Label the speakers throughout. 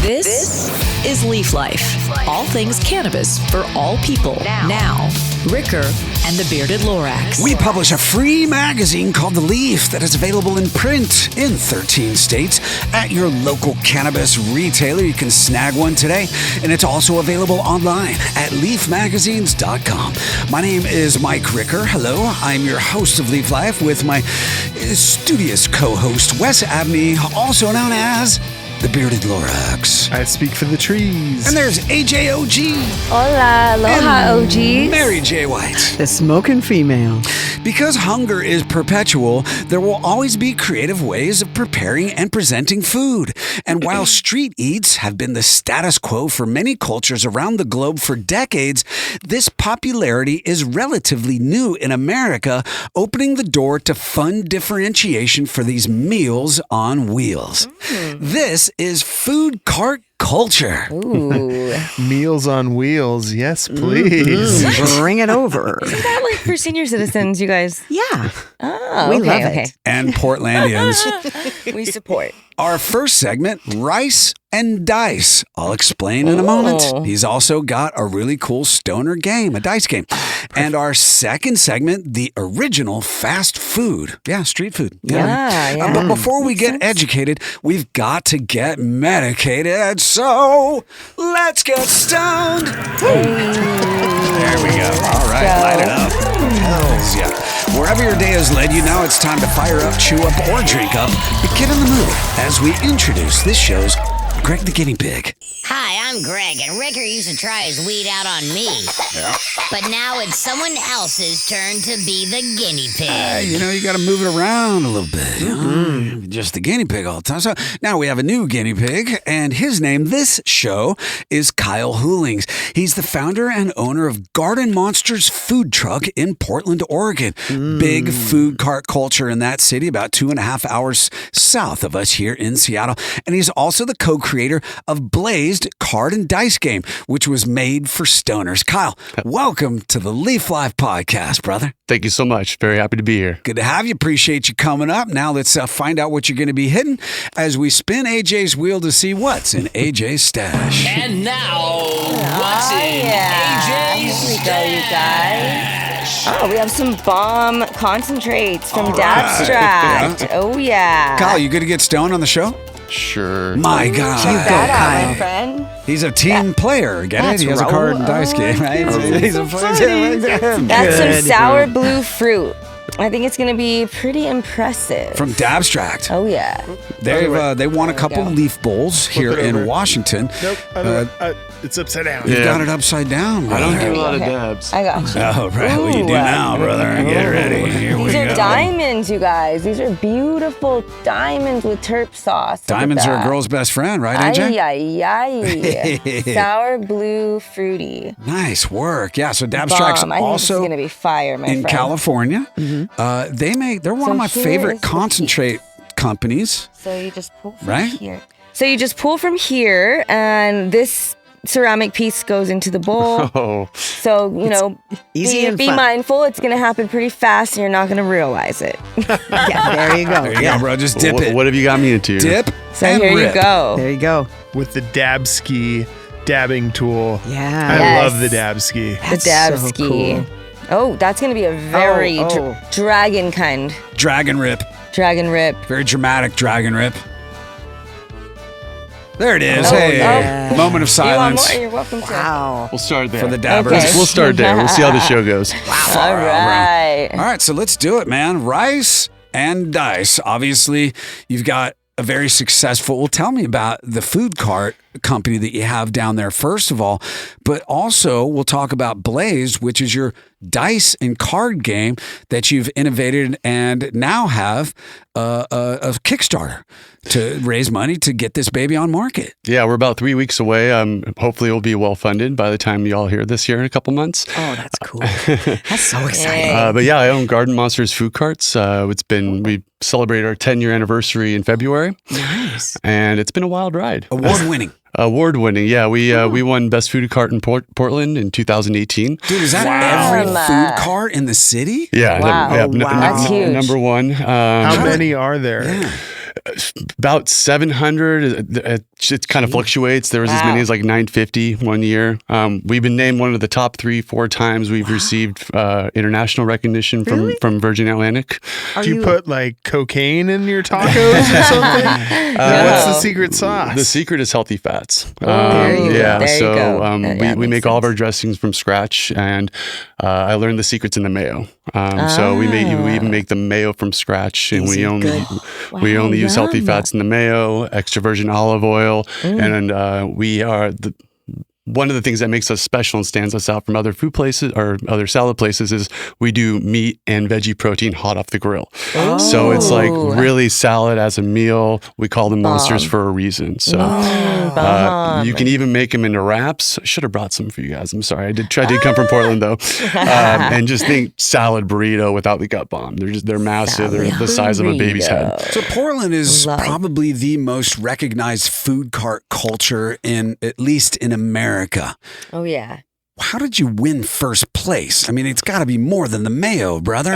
Speaker 1: This is Leaf Life. All things cannabis for all people. Now, Ricker and the Bearded Lorax.
Speaker 2: We publish a free magazine called The Leaf that is available in print in 13 states at your local cannabis retailer. You can snag one today, and it's also available online at leafmagazines.com. My name is Mike Ricker. Hello, I'm your host of Leaf Life with my studious co-host Wes Abney, also known as the Bearded Lorax.
Speaker 3: I speak for the trees.
Speaker 2: And there's AJOG.
Speaker 4: Hola, aloha, OGs.
Speaker 2: Mary J. White.
Speaker 5: The smoking female.
Speaker 2: Because hunger is perpetual, there will always be creative ways of preparing and presenting food. And while street eats have been the status quo for many cultures around the globe for decades, this popularity is relatively new in America, opening the door to fun differentiation for these meals on wheels. This is food cart culture.
Speaker 4: Ooh.
Speaker 3: Meals on wheels. Yes, please.
Speaker 5: Bring it over.
Speaker 4: Isn't that like for senior citizens, you guys?
Speaker 5: Yeah.
Speaker 4: Oh,
Speaker 5: We
Speaker 4: okay,
Speaker 5: love it.
Speaker 4: okay.
Speaker 2: And Portlandians.
Speaker 4: We support.
Speaker 2: Our first segment, Rice and Dice. I'll explain in a moment.
Speaker 4: Oh.
Speaker 2: He's also got a really cool stoner game, a dice game. And our second segment, the original fast food. Yeah, street food.
Speaker 4: Yeah.
Speaker 2: But before we get educated, we've got to get medicated. So let's get stoned. There we go. All right, light it up. Hells yeah. Wherever your day has led you, now it's time to fire up, chew up, or drink up. But get in the mood as we introduce this show's Greg the Guinea Pig.
Speaker 6: Hi, I'm Greg, and Ricker used to try his weed out on me. Yeah. But now it's someone else's turn to be the guinea pig.
Speaker 2: You got to move it around a little bit. You know? Just the guinea pig all the time. So now we have a new guinea pig, and his name this show is Kyle HULINGS. He's the founder and owner of Garden Monsters Food Truck in Portland, Oregon. Big food cart culture in that city, about 2.5 hours south of us here in Seattle. And he's also the co-creator of Blazed Card and Dice Game, which was made for stoners. Kyle, welcome to the Leaf Life podcast, brother.
Speaker 7: Thank you so much. Very happy to be here.
Speaker 2: Good to have you. Appreciate you coming up. Now let's find out what you're going to be hitting as we spin AJ's wheel to see what's in AJ's stash.
Speaker 8: And now, what's in AJ's
Speaker 4: Here we go, you guys. Oh, we have some bomb concentrates from Dabstract. Oh, yeah.
Speaker 2: Kyle, you good to get stoned on the show?
Speaker 7: Sure.
Speaker 2: My God.
Speaker 4: Check that out,
Speaker 5: Kyle.
Speaker 4: my friend.
Speaker 2: He's a team player. Get
Speaker 5: That's
Speaker 2: it? He has a card and dice game, right? He's a player.
Speaker 4: That's some sour blue fruit. I think it's going to be pretty impressive.
Speaker 2: From Dabstract.
Speaker 4: Oh, yeah.
Speaker 2: They won a couple
Speaker 4: go.
Speaker 2: leaf bowls here
Speaker 3: it
Speaker 2: in
Speaker 3: over.
Speaker 2: Washington.
Speaker 3: Nope. It's upside down.
Speaker 2: You've
Speaker 7: Yeah.
Speaker 2: got it upside down,
Speaker 7: I
Speaker 2: brother.
Speaker 7: don't do a lot of
Speaker 4: Okay.
Speaker 7: dabs.
Speaker 4: I got you.
Speaker 2: Oh, right. What you do now, brother? Get ready. Here we
Speaker 4: These are
Speaker 2: go.
Speaker 4: diamonds, you guys. These are beautiful diamonds with terp sauce. Look at
Speaker 2: Diamonds are a
Speaker 4: that.
Speaker 2: girl's best friend, right, AJ?
Speaker 4: Ay. Sour blue fruity.
Speaker 2: Nice work. Yeah, so Dabstract's
Speaker 4: Bomb. I think this is
Speaker 2: also
Speaker 4: going to be fire, my
Speaker 2: in
Speaker 4: friend.
Speaker 2: California. They're one
Speaker 4: So
Speaker 2: of my
Speaker 4: here
Speaker 2: favorite
Speaker 4: is the
Speaker 2: concentrate companies.
Speaker 4: So you just pull from
Speaker 2: Right?
Speaker 4: here. So you just pull from here, and this ceramic piece goes into the bowl.
Speaker 7: Oh,
Speaker 4: So,
Speaker 5: easy and
Speaker 4: be
Speaker 5: fun.
Speaker 4: mindful. It's going to happen pretty fast, and you're not going to realize it.
Speaker 5: Yeah, there you go.
Speaker 2: There you go, bro. Just dip it.
Speaker 7: what have you got me into?
Speaker 2: Dip
Speaker 4: So
Speaker 2: and
Speaker 4: here
Speaker 2: rip.
Speaker 4: you go.
Speaker 5: There you go.
Speaker 3: With the Dabski dabbing tool.
Speaker 5: Yeah.
Speaker 3: I
Speaker 4: Yes.
Speaker 3: love the Dabski.
Speaker 4: The dab
Speaker 5: so
Speaker 4: ski.
Speaker 5: cool.
Speaker 4: Oh, that's going to be a very
Speaker 5: Oh.
Speaker 4: dragon kind.
Speaker 2: Dragon rip.
Speaker 4: Dragon rip.
Speaker 2: Very dramatic dragon rip. There it is.
Speaker 4: Oh,
Speaker 2: Hey,
Speaker 5: yeah.
Speaker 2: moment of
Speaker 4: You want
Speaker 2: silence
Speaker 4: more? You're welcome to.
Speaker 5: Wow.
Speaker 7: We'll start there.
Speaker 2: for the dabbers.
Speaker 4: Okay.
Speaker 7: We'll start there. We'll see how the show goes.
Speaker 4: All right.
Speaker 2: All right, so let's do it, man. Rice and dice. Obviously, you've got a very successful. Well, tell me about the food cart company that you have down there, first of all, but also we'll talk about Blaze, which is your dice and card game that you've innovated and now have a Kickstarter to raise money to get this baby on market.
Speaker 7: Yeah, we're about 3 weeks away. Hopefully, it'll be well funded by the time you all hear this here in a couple months.
Speaker 5: Oh, that's cool. That's so exciting.
Speaker 7: But yeah, I own Garden Monsters Food Carts. We celebrated our 10-year anniversary in February,
Speaker 5: Nice.
Speaker 7: and it's been a wild ride.
Speaker 2: Award winning.
Speaker 7: Award winning, yeah. We won Best Food Cart in Portland in 2018.
Speaker 2: Dude, is that every food cart in the city?
Speaker 7: Yeah,
Speaker 4: Wow.
Speaker 5: Wow. That's
Speaker 4: huge.
Speaker 7: number one.
Speaker 3: How many are there?
Speaker 7: About 700. It kind of fluctuates. There was as many as like 950 one year. We've been named one of the top 3-4 times. We've received international recognition from Virgin Atlantic.
Speaker 3: Do you put like cocaine in your tacos or something? What's the secret sauce?
Speaker 7: The secret is healthy fats.
Speaker 4: There you go.
Speaker 7: Yeah,
Speaker 4: There you
Speaker 7: so
Speaker 4: go.
Speaker 7: we make all of our dressings from scratch, and I learned the secrets in the mayo. So we even make the mayo from scratch, and we only use healthy fats in the mayo, extra virgin olive oil, and we are one of the things that makes us special and stands us out from other food places or other salad places is we do meat and veggie protein hot off the grill. So it's like really salad as a meal. We call them monsters for a reason. So you can even make them into wraps. I should have brought some for you guys. I'm sorry. I did come from Portland though. And just think salad burrito without the gut bomb. They're massive. They're the size of a baby's head.
Speaker 2: So Portland is probably the most recognized food cart culture at least in America.
Speaker 4: Oh, yeah.
Speaker 2: How did you win first place? I mean, it's got to be more than the mayo, brother.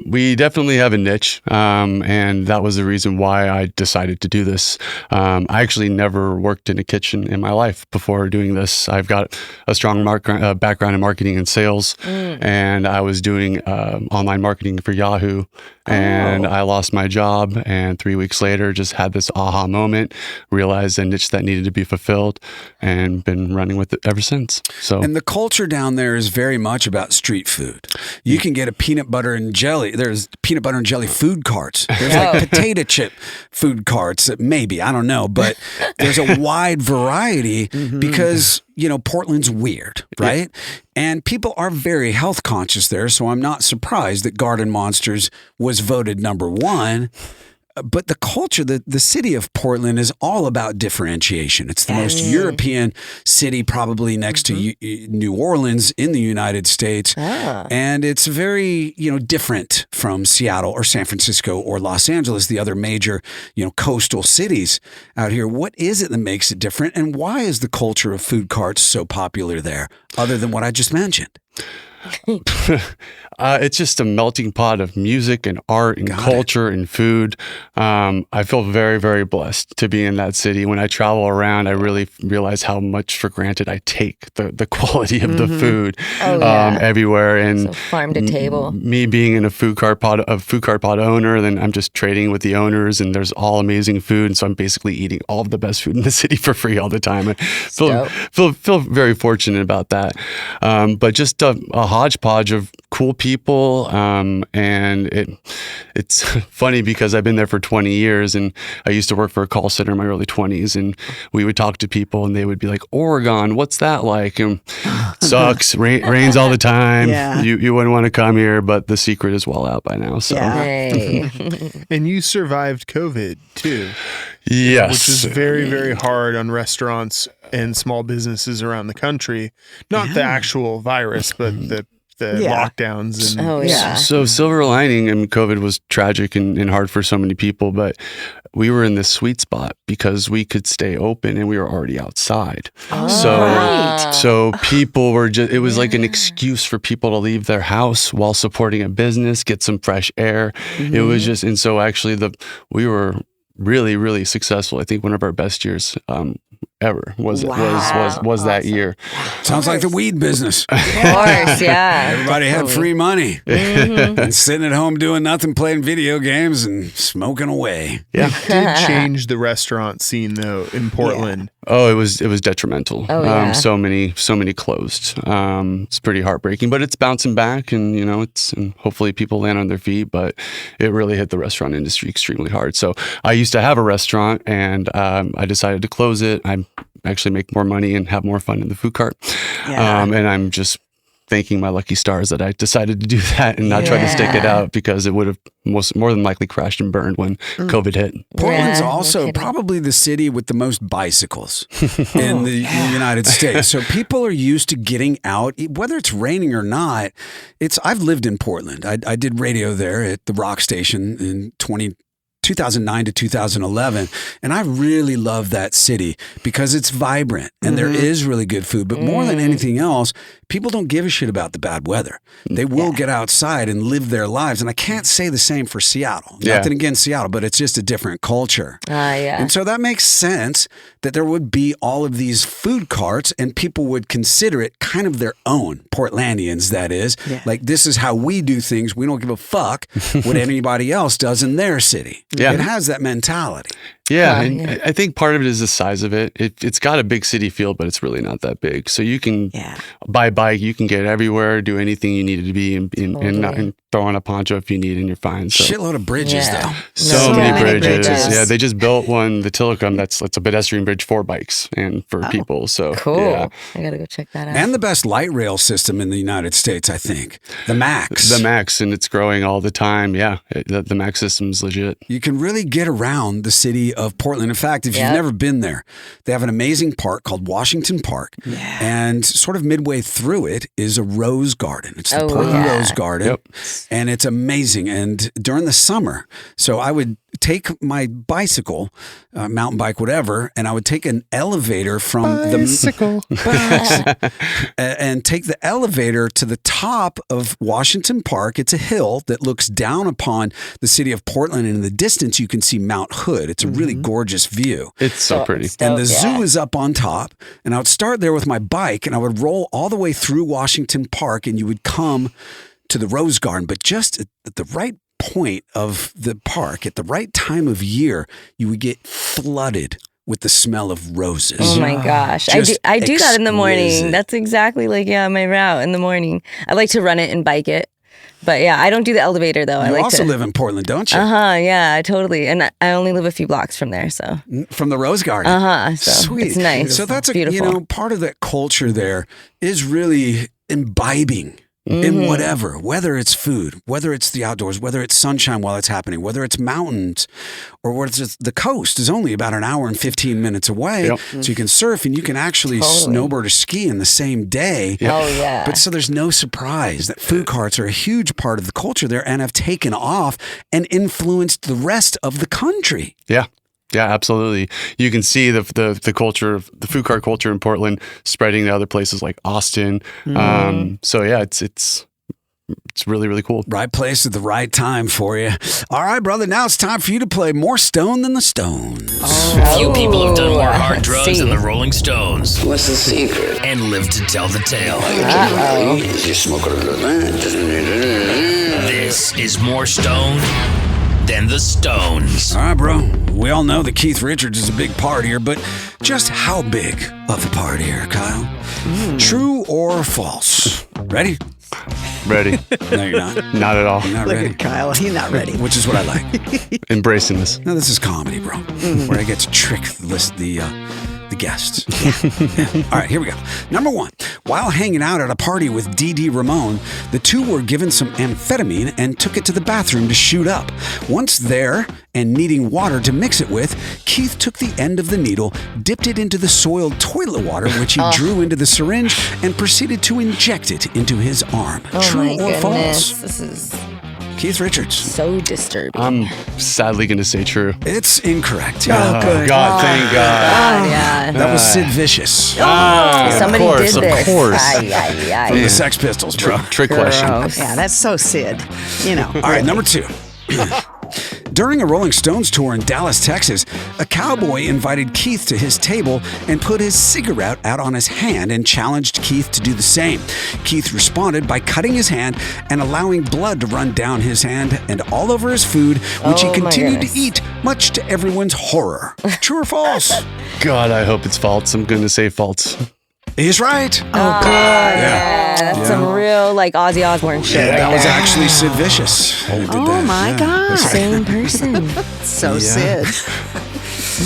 Speaker 7: We definitely have a niche, and that was the reason why I decided to do this. I actually never worked in a kitchen in my life before doing this. I've got a strong background in marketing and sales, and I was doing online marketing for Yahoo, and I lost my job, and 3 weeks later just had this aha moment, realized a niche that needed to be fulfilled, and been running with it ever since. So,
Speaker 2: and the culture down there is very much about street food. You can get a peanut butter and jelly. There's peanut butter and jelly food carts. There's like potato chip food carts. Maybe, I don't know, but there's a wide variety because, Portland's weird, right? And people are very health conscious there. So I'm not surprised that Garden Monsters was voted #1. But the culture, the city of Portland is all about differentiation. It's the most European city probably next to New Orleans in the United States. And it's very, different from Seattle or San Francisco or Los Angeles, the other major, coastal cities out here. What is it that makes it different? And why is the culture of food carts so popular there, other than what I just mentioned?
Speaker 7: It's just a melting pot of music and art and culture and food. I feel very, very blessed to be in that city. When I travel around, I really realize how much for granted I take the quality of the food everywhere. And
Speaker 4: so farm to table.
Speaker 7: Me being in a food cart pod owner, then I'm just trading with the owners, and there's all amazing food. And so I'm basically eating all of the best food in the city for free all the time. I feel very fortunate about that. But just a hodgepodge of cool people, and it's funny because I've been there for 20 years, and I used to work for a call center in my early 20s, and we would talk to people, and they would be like, "Oregon, what's that like?" And sucks, rains all the time. You wouldn't want to come here, but the secret is well out by now. So,
Speaker 3: and you survived COVID too.
Speaker 7: Yes,
Speaker 3: which is very, very hard on restaurants and small businesses around the country. Not the actual virus, but the lockdowns. And
Speaker 7: So silver lining, and COVID was tragic and hard for so many people, but we were in this sweet spot because we could stay open and we were already outside. So people were it was like an excuse for people to leave their house while supporting a business, get some fresh air. It was just, and so actually we were really, really successful. I think one of our best years ever was that year.
Speaker 2: Sounds like the weed business.
Speaker 4: Of course, yeah.
Speaker 2: Everybody had free money and sitting at home doing nothing, playing video games and smoking away.
Speaker 3: It did change the restaurant scene though in Portland.
Speaker 7: Oh, it was detrimental. So many closed. It's pretty heartbreaking, but it's bouncing back, and and hopefully people land on their feet. But it really hit the restaurant industry extremely hard. So I used to have a restaurant, and I decided to close it. I actually make more money and have more fun in the food cart, and I'm just thanking my lucky stars that I decided to do that and not try to stick it out, because it would have more than likely crashed and burned when COVID hit.
Speaker 2: Portland's also probably the city with the most bicycles in the United States. So people are used to getting out, whether it's raining or not. I've lived in Portland. I did radio there at the rock station in 2009 to 2011. And I really love that city because it's vibrant and there is really good food. But more than anything else, people don't give a shit about the bad weather. They will get outside and live their lives. And I can't say the same for Seattle. Nothing against Seattle, but it's just a different culture. And so that makes sense that there would be all of these food carts and people would consider it kind of their own, Portlandians, that is. Like, this is how we do things. We don't give a fuck what anybody else does in their city. It has that mentality.
Speaker 7: And I think part of it is the size of it. It's got a big city feel, but it's really not that big. So you can, by bike, you can get everywhere, do anything you need to be, and throw on a poncho if you need, and you're fine. So.
Speaker 2: Shitload of bridges, though.
Speaker 7: So many bridges. Yeah, they just built one, the Tillicum, it's a pedestrian bridge for bikes and for people. So
Speaker 4: cool. I gotta go check that out.
Speaker 2: And the best light rail system in the United States, I think. The MAX.
Speaker 7: The MAX, and it's growing all the time. Yeah, the MAX system's legit.
Speaker 2: You can really get around the city of Portland. In fact, if you've never been there, they have an amazing park called Washington Park. And sort of midway through it is a rose garden. It's the Portland Rose Garden. And it's amazing. And during the summer, so I would take my bicycle, mountain bike, whatever, and I would take an elevator from and take the elevator to the top of Washington Park. It's a hill that looks down upon the city of Portland, and in the distance you can see Mount Hood. It's a really gorgeous view.
Speaker 7: It's so pretty.
Speaker 2: And the zoo is up on top, and I would start there with my bike, and I would roll all the way through Washington Park, and you would come to the Rose Garden, but just at the right point of the park, at the right time of year, you would get flooded with the smell of roses.
Speaker 4: Oh my gosh. I do that in the morning. That's exactly like, my route in the morning. I like to run it and bike it. But I don't do the elevator though.
Speaker 2: You also live in Portland, don't you?
Speaker 4: Yeah, totally. And I only live a few blocks from there, so.
Speaker 2: From the Rose Garden.
Speaker 4: So
Speaker 2: sweet.
Speaker 4: It's nice.
Speaker 2: So that's
Speaker 4: beautiful.
Speaker 2: part of that culture there is really imbibing in whatever, whether it's food, whether it's the outdoors, whether it's sunshine while it's happening, whether it's mountains, or whether it's the coast is only about an hour and 15 minutes away. So you can surf and you can actually snowboard or ski in the same day. But so there's no surprise that food carts are a huge part of the culture there and have taken off and influenced the rest of the country.
Speaker 7: Yeah, absolutely. You can see the culture of the food cart culture in Portland spreading to other places like Austin. So yeah, it's really, really cool.
Speaker 2: Right place at the right time for you. All right, brother. Now it's time for you to play more Stone than the Stones.
Speaker 8: Few people have done more hard drugs than the Rolling Stones.
Speaker 9: What's the secret?
Speaker 8: And live to tell the tale.
Speaker 9: You smoke a little bit.
Speaker 8: This is more Stone than the Stones.
Speaker 2: All right, bro. We all know that Keith Richards is a big partier, but just how big of a partier, Kyle? True or false? Ready?
Speaker 7: Ready.
Speaker 2: No, you're not.
Speaker 7: Not at all.
Speaker 2: You're not
Speaker 5: Look
Speaker 2: ready.
Speaker 5: at Kyle. He's not ready.
Speaker 2: Which is what I like.
Speaker 7: Embracing this.
Speaker 2: No, this is comedy, bro. Where I get to trick the guests. All right, here we go. Number one, while hanging out at a party with Dee Ramone, the two were given some amphetamine and took it to the bathroom to shoot up. Once there and needing water to mix it with, Keith took the end of the needle, dipped it into the soiled toilet water, which he drew into the syringe, and proceeded to inject it into his arm. True or false?
Speaker 4: This is
Speaker 2: Keith Richards.
Speaker 4: so disturbing.
Speaker 7: I'm sadly going to say true.
Speaker 2: It's incorrect.
Speaker 7: Oh,
Speaker 5: good.
Speaker 7: God, thank God.
Speaker 2: That was Sid Vicious.
Speaker 4: Somebody
Speaker 7: of course,
Speaker 4: did this.
Speaker 7: Of course.
Speaker 2: From the Sex Pistols, bro.
Speaker 7: Trick question.
Speaker 5: Yeah, that's so Sid.
Speaker 2: All right, number two. During a Rolling Stones tour in Dallas, Texas, a cowboy invited Keith to his table and put his cigarette out on his hand and challenged Keith to do the same. Keith responded by cutting his hand and allowing blood to run down his hand and all over his food, which he continued to eat, much to everyone's horror. True or false?
Speaker 7: God, I hope it's false. I'm going to say false.
Speaker 2: He's right.
Speaker 4: Oh, God. That's some real, Ozzy Osbourne shit.
Speaker 2: Yeah, that
Speaker 4: right
Speaker 2: was
Speaker 4: there.
Speaker 2: actually Sid Vicious.
Speaker 5: Oh my God.
Speaker 4: Same person.
Speaker 5: So Sid.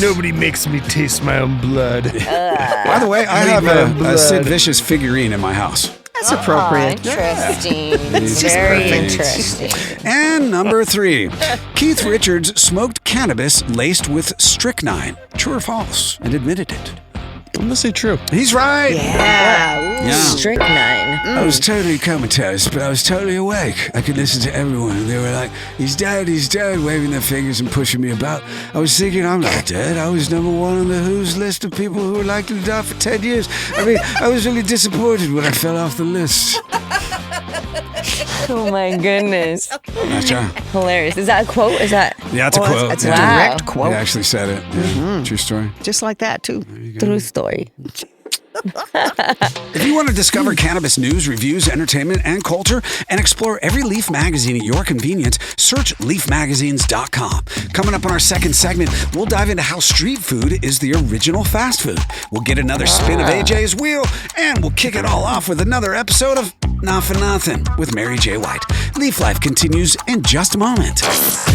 Speaker 3: Nobody makes me taste my own blood.
Speaker 2: By the way, I have a Sid Vicious figurine in my house.
Speaker 5: That's appropriate.
Speaker 4: Interesting.
Speaker 5: It's just
Speaker 4: Very
Speaker 5: perfect.
Speaker 4: interesting.
Speaker 2: And number three, Keith Richards smoked cannabis laced with strychnine. True or false? And admitted it.
Speaker 3: I'm gonna say true.
Speaker 2: He's right.
Speaker 5: Yeah.
Speaker 4: Strychnine.
Speaker 2: I was totally comatose, but I was totally awake. I could listen to everyone. They were like, he's dead, waving their fingers and pushing me about. I was thinking, I'm not dead. I was number one on the WHO's list of people who were likely to die for 10 years. I mean, I was really disappointed when I fell off the list.
Speaker 4: Oh my goodness.
Speaker 2: That's right.
Speaker 4: Hilarious. Is that a quote? Is that?
Speaker 2: Yeah, it's a quote.
Speaker 5: It's a
Speaker 2: Yeah.
Speaker 5: direct quote.
Speaker 2: He actually said it. Yeah. True story.
Speaker 5: Just like that, too.
Speaker 4: True story.
Speaker 2: If you want to discover cannabis news, reviews, entertainment, and culture, and explore every Leaf magazine at your convenience, search leafmagazines.com. Coming up on our second segment, we'll dive into how street food is the original fast food. We'll get another spin of AJ's wheel, and we'll kick it all off with another episode of Not for Nothing with Mary J. White. Leaf Life continues in just a moment.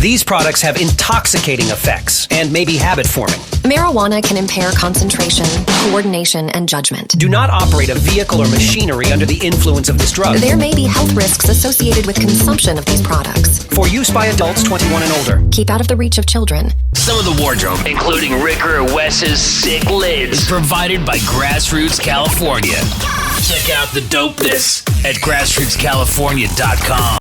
Speaker 10: These products have intoxicating effects and may be habit-forming.
Speaker 11: Marijuana can impair concentration, coordination, and judgment.
Speaker 10: Do not operate a vehicle or machinery under the influence of this drug.
Speaker 11: There may be health risks associated with consumption of these products.
Speaker 10: For use by adults 21 and older.
Speaker 11: Keep out of the reach of children.
Speaker 8: Some of the wardrobe, including Ricker Wes's sick lids, is provided by Grassroots California. Check out the dopeness at grassrootscalifornia.com.